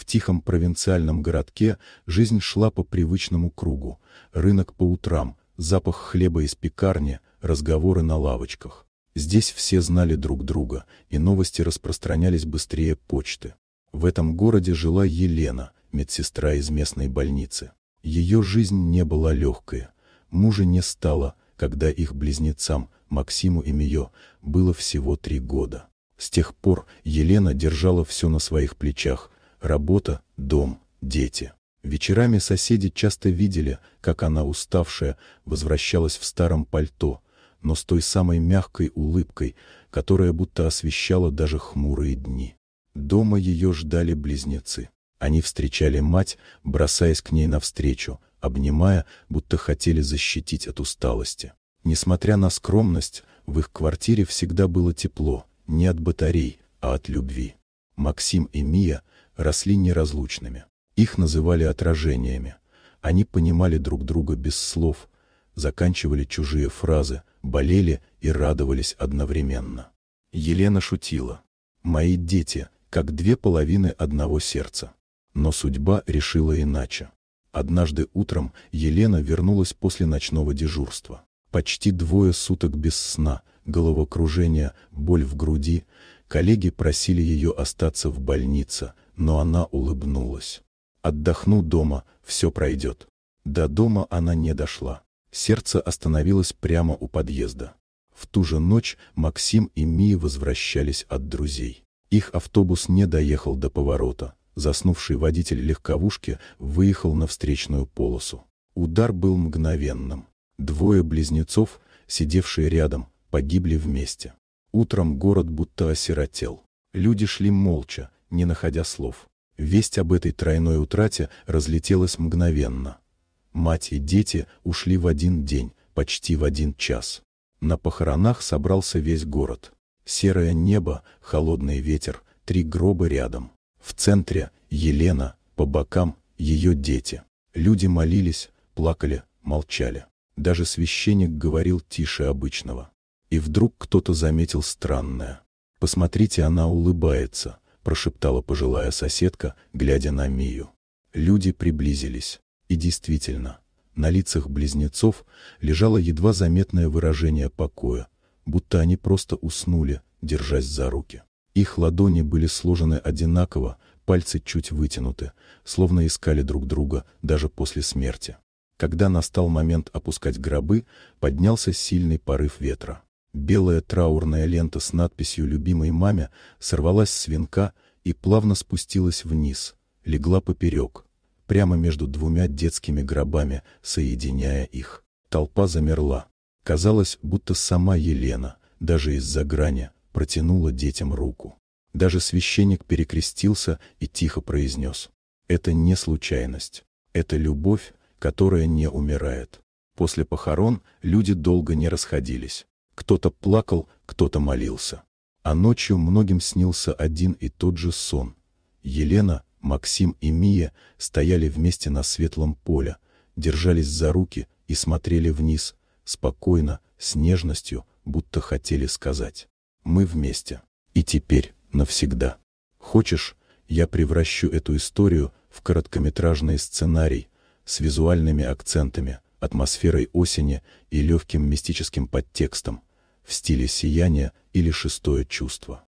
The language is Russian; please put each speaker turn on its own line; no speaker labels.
тихом провинциальном городке жизнь шла по привычному кругу. Рынок по утрам, запах хлеба из пекарни, разговоры на лавочках. Здесь все знали друг друга, и новости распространялись быстрее почты. В этом городе жила Елена, медсестра из местной больницы. Ее жизнь не была легкой. Мужа не стало, когда их близнецам, Максиму и Мио, было всего 3 года. С тех пор Елена держала все на своих плечах: работа, дом, дети. Вечерами соседи часто видели, как она, уставшая, возвращалась в старом пальто, но с той самой мягкой улыбкой, которая будто освещала даже хмурые дни. Дома ее ждали близнецы. Они встречали мать, бросаясь к ней навстречу, обнимая, будто хотели защитить от усталости. Несмотря на скромность, в их квартире всегда было тепло, не от батарей, а от любви. Максим и Мия росли неразлучными. Их называли отражениями. Они понимали друг друга без слов, заканчивали чужие фразы, болели и радовались одновременно. Елена шутила: «Мои дети, как 2 половины одного сердца». Но судьба решила иначе. Однажды утром Елена вернулась после ночного дежурства. Почти 2 суток без сна, головокружение, боль в груди. Коллеги просили ее остаться в больнице, но она улыбнулась. «Отдохну дома, все пройдет». До дома она не дошла. Сердце остановилось прямо у подъезда. В ту же ночь Максим и Мия возвращались от друзей. Их автобус не доехал до поворота. Заснувший водитель легковушки выехал на встречную полосу. Удар был мгновенным. 2 близнецов, сидевшие рядом, погибли вместе. Утром город будто осиротел. Люди шли молча, не находя слов. Весть об этой тройной утрате разлетелась мгновенно. Мать и дети ушли в один день, почти в 1 час. На похоронах собрался весь город. Серое небо, холодный ветер, 3 гроба рядом. В центре Елена, по бокам ее дети. Люди молились, плакали, молчали. Даже священник говорил тише обычного. И вдруг кто-то заметил странное. «Посмотрите, она улыбается», — прошептала пожилая соседка, глядя на Мию. Люди приблизились. И действительно, на лицах близнецов лежало едва заметное выражение покоя, будто они просто уснули, держась за руки. Их ладони были сложены одинаково, пальцы чуть вытянуты, словно искали друг друга даже после смерти. Когда настал момент опускать гробы, поднялся сильный порыв ветра. Белая траурная лента с надписью «Любимой маме» сорвалась с венка и плавно спустилась вниз, легла поперек, прямо между 2 детскими гробами, соединяя их. Толпа замерла. Казалось, будто сама Елена, даже из-за грани, протянула детям руку. Даже священник перекрестился и тихо произнес: «Это не случайность. Это любовь, которая не умирает». После похорон люди долго не расходились. Кто-то плакал, кто-то молился. А ночью многим снился один и тот же сон. Елена, Максим и Мия стояли вместе на светлом поле, держались за руки и смотрели вниз, спокойно, с нежностью, будто хотели сказать: «Мы вместе. И теперь навсегда». Хочешь, я превращу эту историю в короткометражный сценарий с визуальными акцентами, атмосферой осени и легким мистическим подтекстом, в стиле «Сияние» или «Шестое чувство».